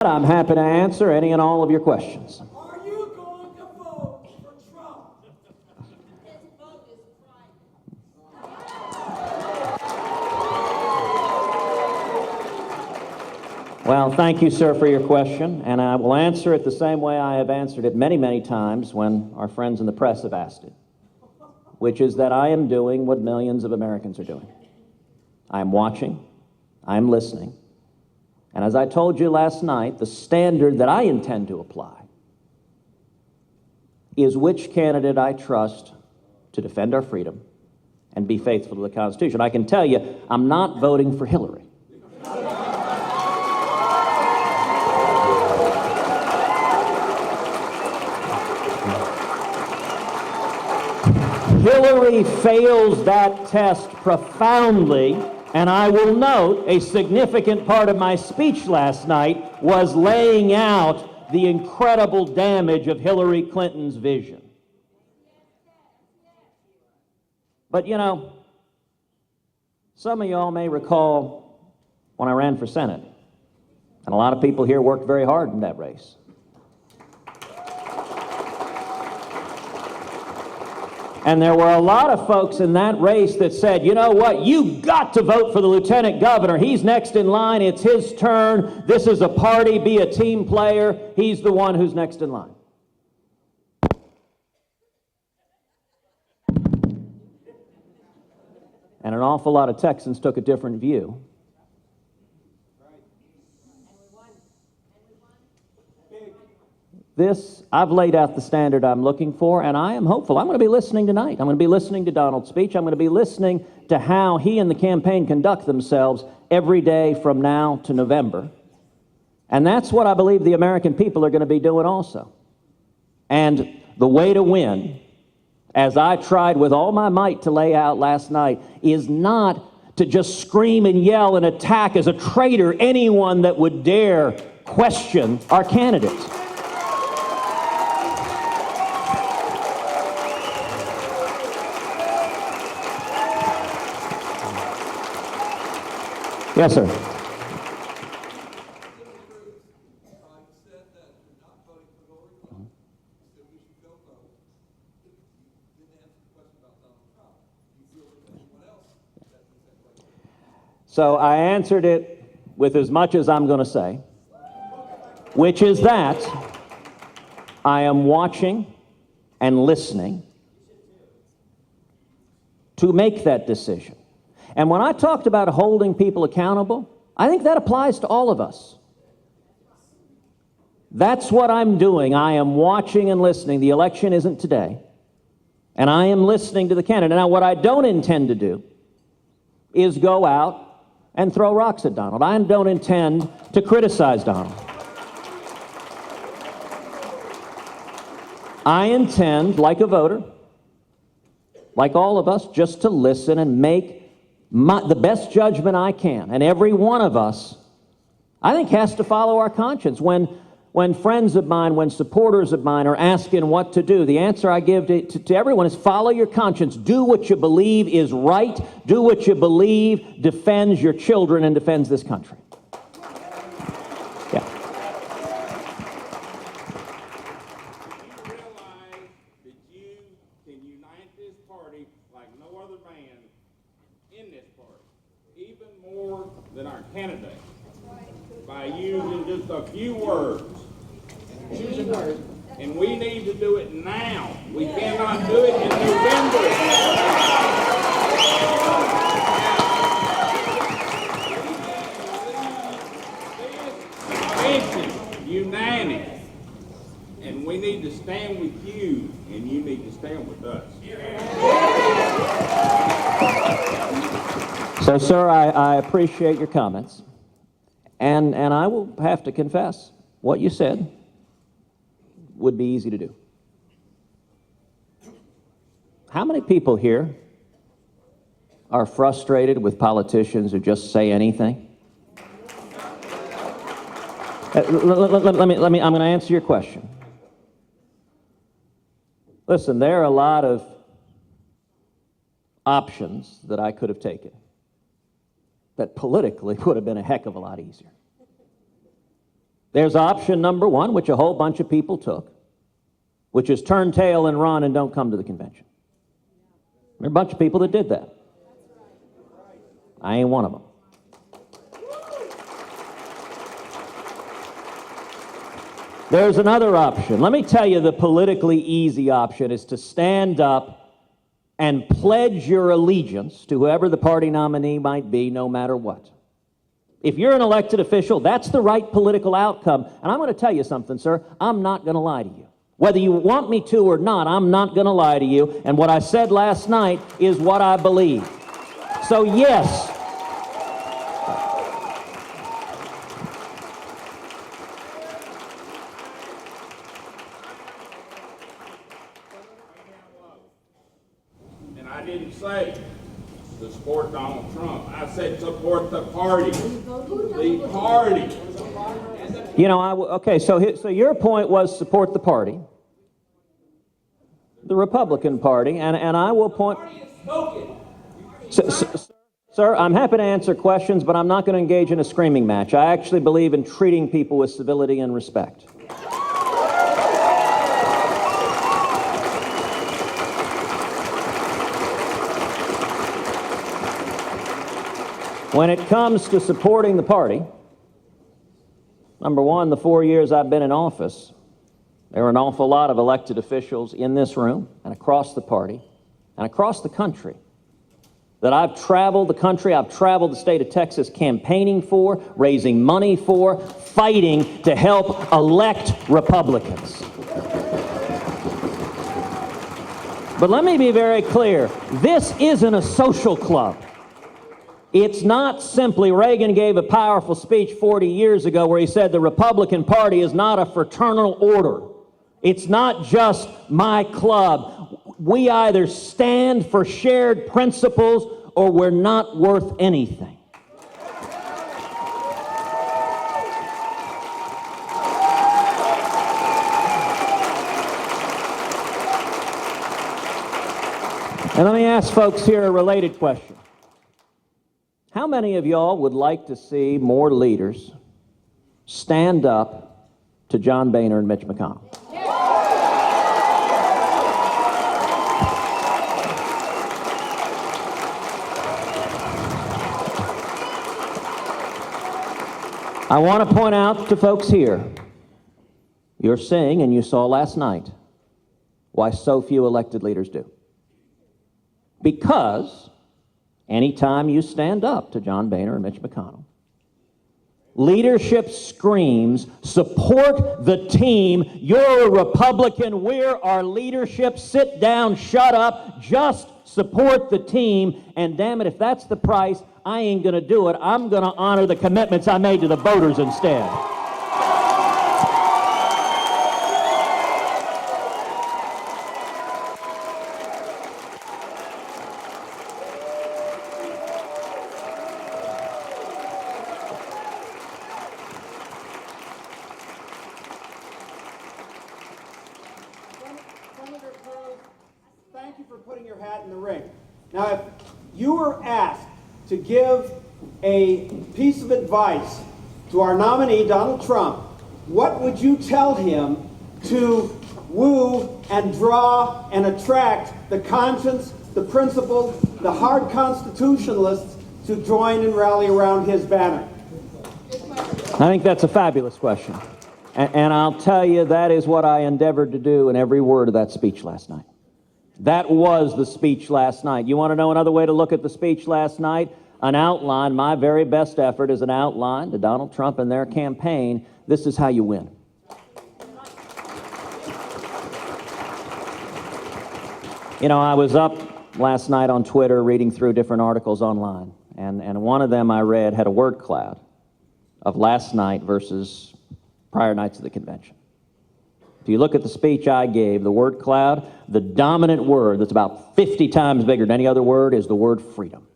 I'm happy to answer any and all of your questions. Are you going to vote for Trump? His vote is private. Well, thank you, sir, for your question, and I will answer it the same way I have answered it many, many times when our friends in the press have asked it, which is that I am doing what millions of Americans are doing. I am watching, I am listening, and as I told you last night, the standard that I intend to apply is which candidate I trust to defend our freedom and be faithful to the Constitution. I can tell you, I'm not voting for Hillary. Hillary fails that test profoundly, and I will note a significant part of my speech last night was laying out the incredible damage of Hillary Clinton's vision. But you know, some of y'all may recall when I ran for Senate, and a lot of people here worked very hard in that race. And there were a lot of folks in that race that said, you know what, you got to vote for the lieutenant governor. He's next in line. It's his turn. This is a party. Be a team player. He's the one who's next in line. And an awful lot of Texans took a different view. I've laid out the standard I'm looking for, and I am hopeful. I'm going to be listening tonight. I'm going to be listening to Donald's speech. I'm going to be listening to how he and the campaign conduct themselves every day from now to November. And that's what I believe the American people are going to be doing also. And the way to win, as I tried with all my might to lay out last night, is not to just scream and yell and attack as a traitor anyone that would dare question our candidates. Yes, sir. Ted Cruz said that you're not voting for Hillary Clinton. He said we should go vote. You didn't answer the question about Donald Trump. Do you feel there's anyone else that thinks that way? So I answered it with as much as I'm going to say, which is that I am watching and listening to make that decision. And when I talked about holding people accountable, I think that applies to all of us. That's what I'm doing. I am watching and listening. The election isn't today. And I am listening to the candidate. Now, what I don't intend to do is go out and throw rocks at Donald. I don't intend to criticize Donald. I intend, like a voter, like all of us, just to listen and make the best judgment I can. And every one of us, I think, has to follow our conscience. When friends of mine, when supporters of mine are asking what to do, the answer I give to everyone is follow your conscience. Do what you believe is right. Do what you believe defends your children and defends this country. Yeah. Do you realize that you can unite this party like no other man in this party, even more than our candidate, by using just a few words? And we need to do it now. We cannot do it in November. This convention, united, and we need to stand with you, and you need to stand with us. So, sir, I appreciate your comments. And I will have to confess, what you said would be easy to do. How many people here are frustrated with politicians who just say anything? I'm going to answer your question. Listen, there are a lot of options that I could have taken that politically would have been a heck of a lot easier. There's option number one, which a whole bunch of people took, which is turn tail and run and don't come to the convention. There are a bunch of people that did that. I ain't one of them. There's another option. Let me tell you, the politically easy option is to stand up and pledge your allegiance to whoever the party nominee might be, no matter what. If you're an elected official, that's the right political outcome. And I'm going to tell you something, sir. I'm not going to lie to you. Whether you want me to or not, I'm not going to lie to you. And what I said last night is what I believe. So yes, And I didn't say to support Donald Trump. I said support the party. The party. you know, okay, so your point was support the party, the Republican Party, and I will point... Sir, I'm happy to answer questions, but I'm not going to engage in a screaming match. I actually believe in treating people with civility and respect. When it comes to supporting the party, number one, the 4 years I've been in office, there are an awful lot of elected officials in this room and across the party and across the country that I've traveled the country, I've traveled the state of Texas campaigning for, raising money for, fighting to help elect Republicans. But let me be very clear, this isn't a social club. It's not simply, Reagan gave a powerful speech 40 years ago where he said the Republican Party is not a fraternal order. It's not just my club. We either stand for shared principles or we're not worth anything. And let me ask folks here a related question. How many of y'all would like to see more leaders stand up to John Boehner and Mitch McConnell? I want to point out to folks here, you're seeing, and you saw last night, why so few elected leaders do. Because anytime you stand up to John Boehner and Mitch McConnell, leadership screams, support the team. You're a Republican. We're our leadership. Sit down, shut up, just support the team. And damn it, if that's the price, I ain't going to do it. I'm going to honor the commitments I made to the voters instead. Senator Cruz, thank you for putting your hat in the ring. Now, if you were asked to give a piece of advice to our nominee, Donald Trump, what would you tell him to woo and draw and attract the conscience, the principled, the hard constitutionalists to join and rally around his banner? I think that's a fabulous question. And I'll tell you, that is what I endeavored to do in every word of that speech last night. That was the speech last night. You want to know another way to look at the speech last night? An outline. My very best effort is an outline to Donald Trump and their campaign. This is how you win. You know, I was up last night on Twitter reading through different articles online, and one of them I read had a word cloud of last night versus prior nights of the convention. If you look at the speech I gave, the word cloud, the dominant word that's about 50 times bigger than any other word is the word freedom.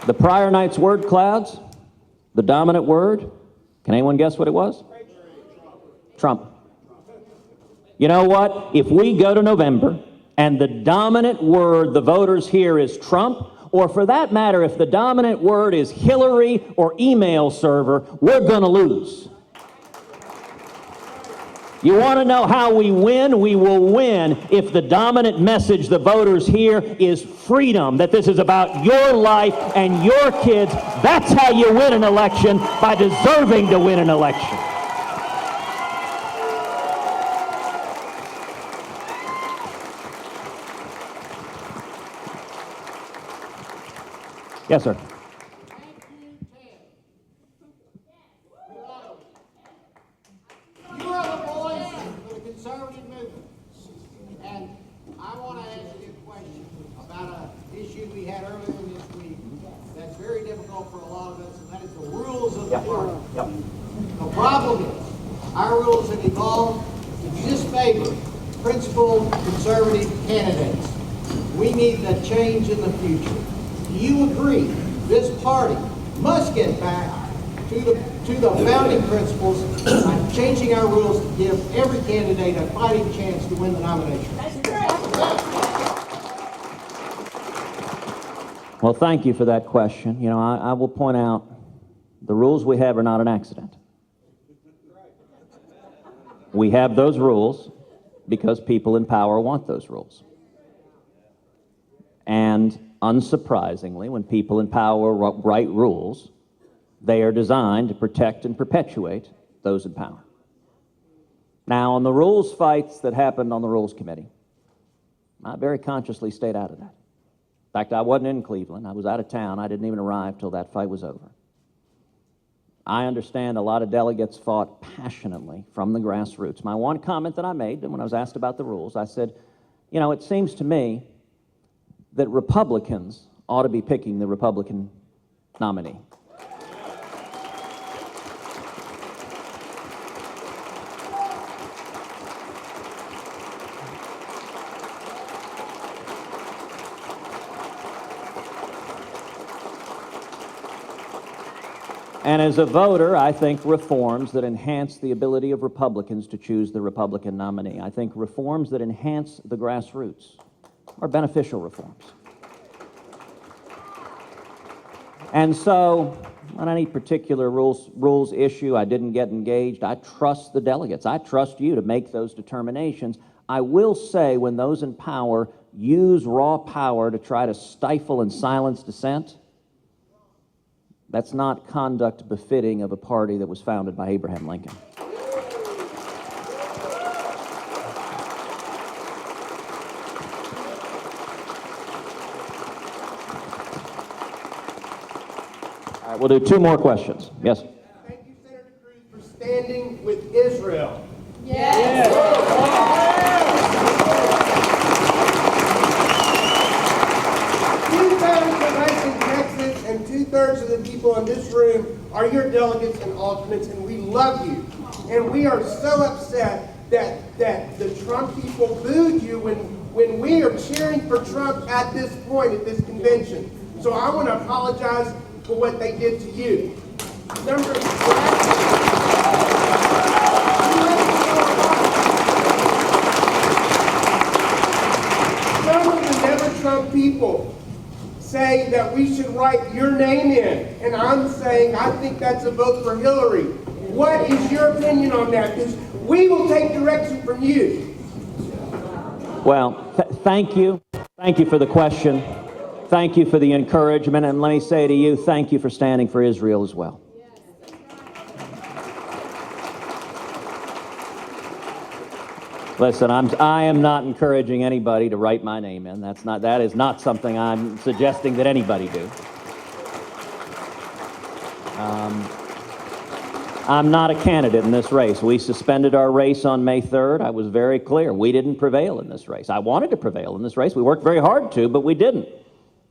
The prior night's word clouds, the dominant word, can anyone guess what it was? Trump. You know what? If we go to November and the dominant word the voters hear is Trump, or for that matter, if the dominant word is Hillary or email server, we're going to lose. You want to know how we win? We will win if the dominant message the voters hear is freedom, that this is about your life and your kids. That's how you win an election, by deserving to win an election. Yes, sir. Thank you, Ted. You are the voice for the conservative movement. And I want to ask you a question about an issue we had earlier this week that's very difficult for a lot of us, and that is the rules of the party. The problem is, our rules have evolved to disfavor principled conservative candidates. We need a change in the future. Do you agree this party must get back to the founding principles by changing our rules to give every candidate a fighting chance to win the nomination? Well, thank you for that question. You know, I will point out the rules we have are not an accident. We have those rules because people in power want those rules. And unsurprisingly, when people in power write rules, they are designed to protect and perpetuate those in power. Now, on the rules fights that happened on the Rules Committee, I very consciously stayed out of that. In fact, I wasn't in Cleveland. I was out of town. I didn't even arrive till that fight was over. I understand a lot of delegates fought passionately from the grassroots. My one comment that I made when I was asked about the rules, I said, you know, it seems to me that Republicans ought to be picking the Republican nominee. And as a voter, I think reforms that enhance the ability of Republicans to choose the Republican nominee, I think reforms that enhance the grassroots are beneficial reforms. And so, on any particular rules issue, I didn't get engaged. I trust the delegates. I trust you to make those determinations. I will say, when those in power use raw power to try to stifle and silence dissent, that's not conduct befitting of a party that was founded by Abraham Lincoln. All right, we'll do two more questions. Yes? Thank you, Senator Cruz, for standing with Israel. Two-thirds of us in Texas and two-thirds of the people in this room are your delegates and alternates, and we love you. And we are so upset that the Trump people booed you when we are cheering for Trump at this point, at this convention. So I want to apologize for what they did to you. Some of the Never Trump people say that we should write your name in, and I'm saying I think that's a vote for Hillary. What is your opinion on that? Because we will take direction from you. Well, thank you. Thank you for the question. Thank you for the encouragement. And let me say to you, thank you for standing for Israel as well. Listen, I am not encouraging anybody to write my name in. That is not something I'm suggesting that anybody do. I'm not a candidate in this race. We suspended our race on May 3rd. I was very clear. We didn't prevail in this race. I wanted to prevail in this race. We worked very hard to, but we didn't.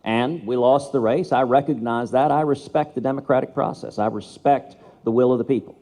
And we lost the race. I recognize that. I respect the democratic process. I respect the will of the people.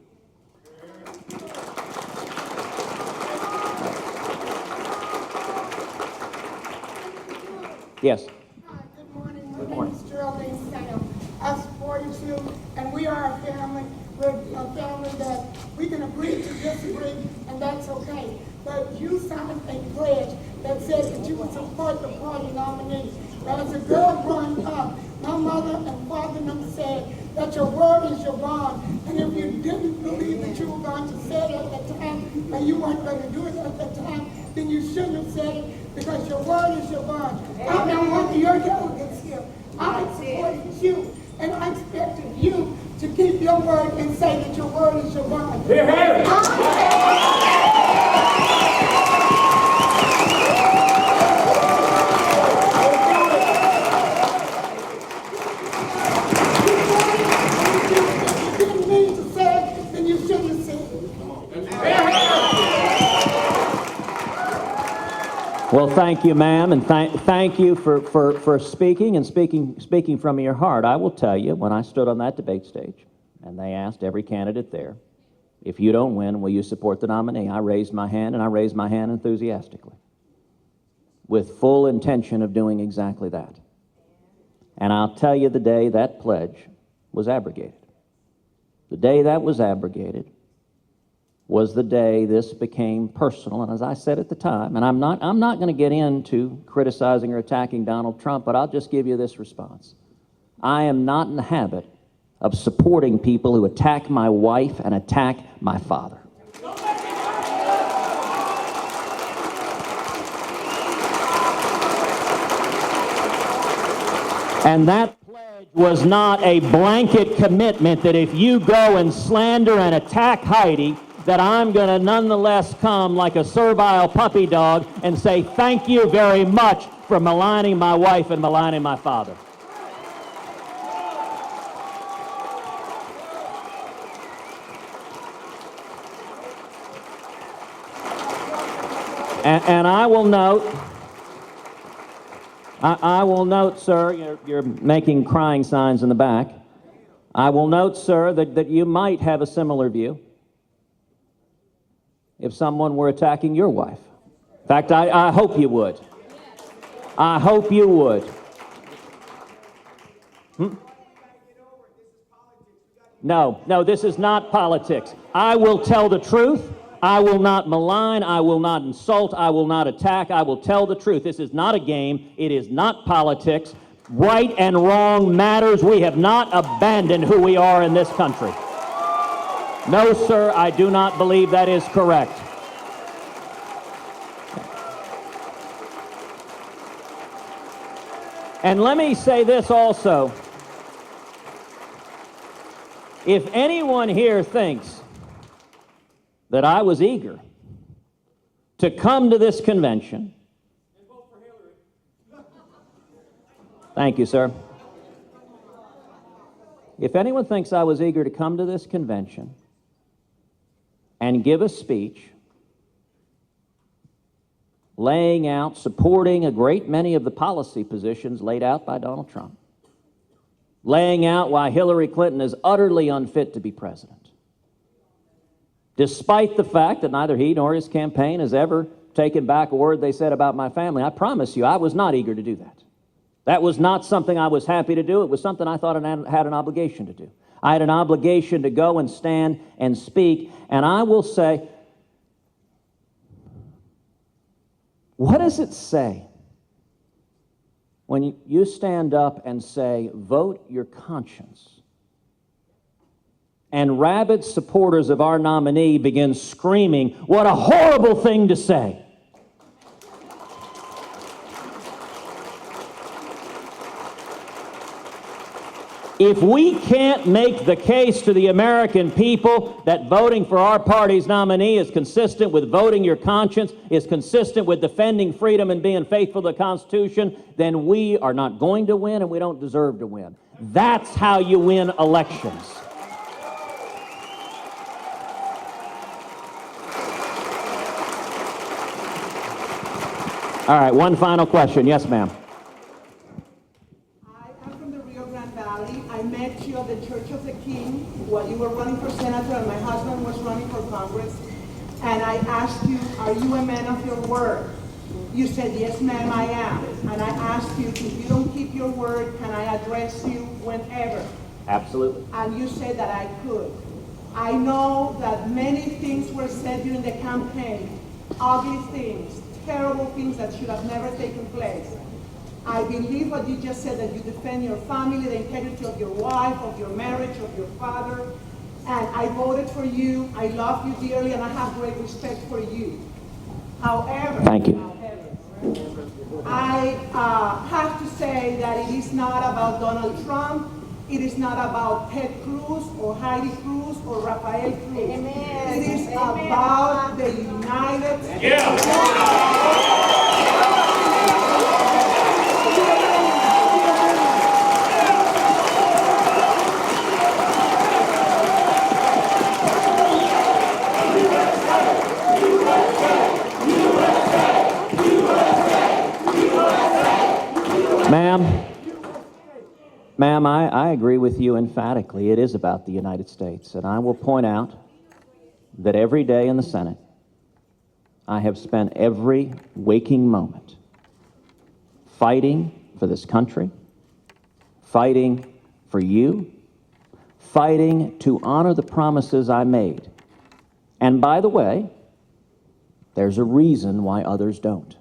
Yes. Hi, good morning. My name is Geraldine Sam. I support you, and we are a family. We're a family that we can agree to disagree, and that's okay. But you signed a pledge that said that you would support the party nominee. But as a girl growing up, my mother and father them said that your word is your bond. And if you didn't believe that you were going to say it at the time, and you weren't going to do it at the time, then you shouldn't have said it, because your word is your bond. I'm not one of your delegates here. I supported you, and I expected you to keep your word and say that your word is your bond. Here, here. Well, thank you, ma'am, and thank you for speaking and speaking from your heart. I will tell you, when I stood on that debate stage and they asked every candidate there, if you don't win, will you support the nominee? I raised my hand, and I raised my hand enthusiastically, with full intention of doing exactly that. And I'll tell you, the day that pledge was abrogated, the day that was abrogated was the day this became personal. And as I said at the time, and I'm not going to get into criticizing or attacking Donald Trump, but I'll just give you this response. I am not in the habit of supporting people who attack my wife and attack my father. And that pledge was not a blanket commitment that if you go and slander and attack Heidi, that I'm going to nonetheless come like a servile puppy dog and say thank you very much for maligning my wife and maligning my father. And I will note, sir, you're making crying signs in the back. I will note, sir, that you might have a similar view if someone were attacking your wife. In fact, I hope you would. I hope you would. No, this is not politics. I will tell the truth. I will not malign. I will not insult. I will not attack. I will tell the truth. This is not a game. It is not politics. Right and wrong matters. We have not abandoned who we are in this country. No, sir, I do not believe that is correct. And let me say this also. If anyone here thinks that I was eager to come to this convention, thank you, sir. If anyone thinks I was eager to come to this convention and give a speech laying out, supporting a great many of the policy positions laid out by Donald Trump, laying out why Hillary Clinton is utterly unfit to be president, despite the fact that neither he nor his campaign has ever taken back a word they said about my family. I promise you, I was not eager to do that. That was not something I was happy to do. It was something I thought I had an obligation to do. I had an obligation to go and stand and speak. And I will say, what does it say when you stand up and say, vote your conscience, and rabid supporters of our nominee begin screaming, what a horrible thing to say? If we can't make the case to the American people that voting for our party's nominee is consistent with voting your conscience, is consistent with defending freedom and being faithful to the Constitution, then we are not going to win, and we don't deserve to win. That's how you win elections. All right, one final question. Yes, ma'am. I met you at the Church of the King while you were running for senator and my husband was running for Congress. And I asked you, are you a man of your word? You said, yes, ma'am, I am. And I asked you, if you don't keep your word, can I address you whenever? Absolutely. And you said that I could. I know that many things were said during the campaign, ugly things, terrible things that should have never taken place. I believe what you just said, that you defend your family, the integrity of your wife, of your marriage, of your father. And I voted for you. I love you dearly, and I have great respect for you. However, Thank you. I have to say that it is not about Donald Trump. It is not about Ted Cruz or Heidi Cruz or Rafael Cruz. Amen. It is about the United States. Ma'am, I agree with you emphatically. It is about the United States. And I will point out that every day in the Senate, I have spent every waking moment fighting for this country, fighting for you, fighting to honor the promises I made. And by the way, there's a reason why others don't.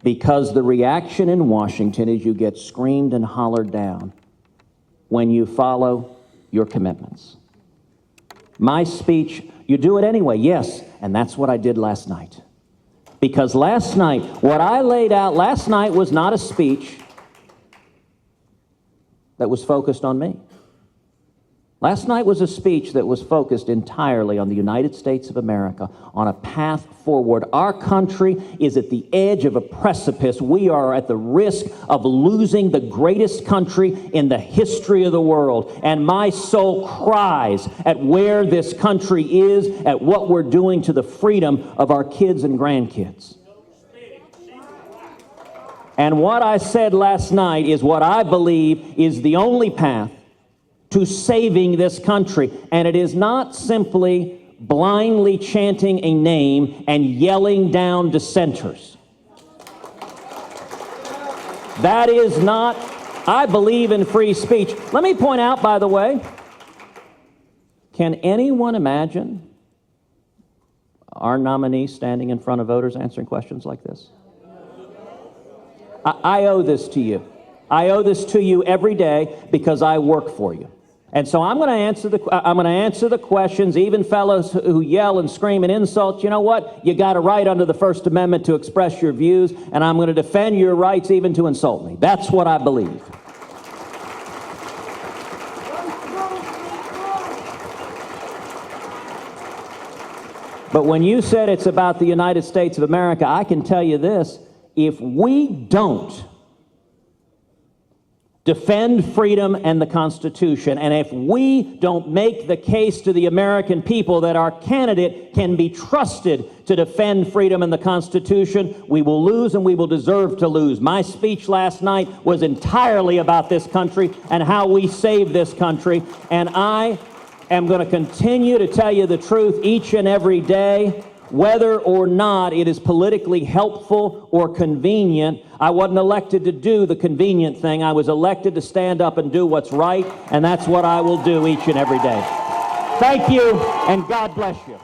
Because the reaction in Washington is you get screamed and hollered down when you follow your commitments. My speech, you do it anyway, yes, and that's what I did last night. Because last night, what I laid out last night was not a speech that was focused on me. Last night was a speech that was focused entirely on the United States of America, on a path forward. Our country is at the edge of a precipice. We are at the risk of losing the greatest country in the history of the world. And my soul cries at where this country is, at what we're doing to the freedom of our kids and grandkids. And what I said last night is what I believe is the only path to saving this country. And it is not simply blindly chanting a name and yelling down dissenters. That is not, I believe in free speech. Let me point out, by the way, can anyone imagine our nominee standing in front of voters answering questions like this? I owe this to you. I owe this to you every day because I work for you. And so I'm going to answer the questions, even fellows who yell and scream and insult. You know what? You got a right under the First Amendment to express your views, and I'm going to defend your rights even to insult me. That's what I believe. But when you said it's about the United States of America, I can tell you this: if we don't defend freedom and the Constitution, and if we don't make the case to the American people that our candidate can be trusted to defend freedom and the Constitution, we will lose, and we will deserve to lose. My speech last night was entirely about this country and how we save this country, and I am going to continue to tell you the truth each and every day, whether or not it is politically helpful or convenient. I wasn't elected to do the convenient thing. I was elected to stand up and do what's right, and that's what I will do each and every day. Thank you, and God bless you.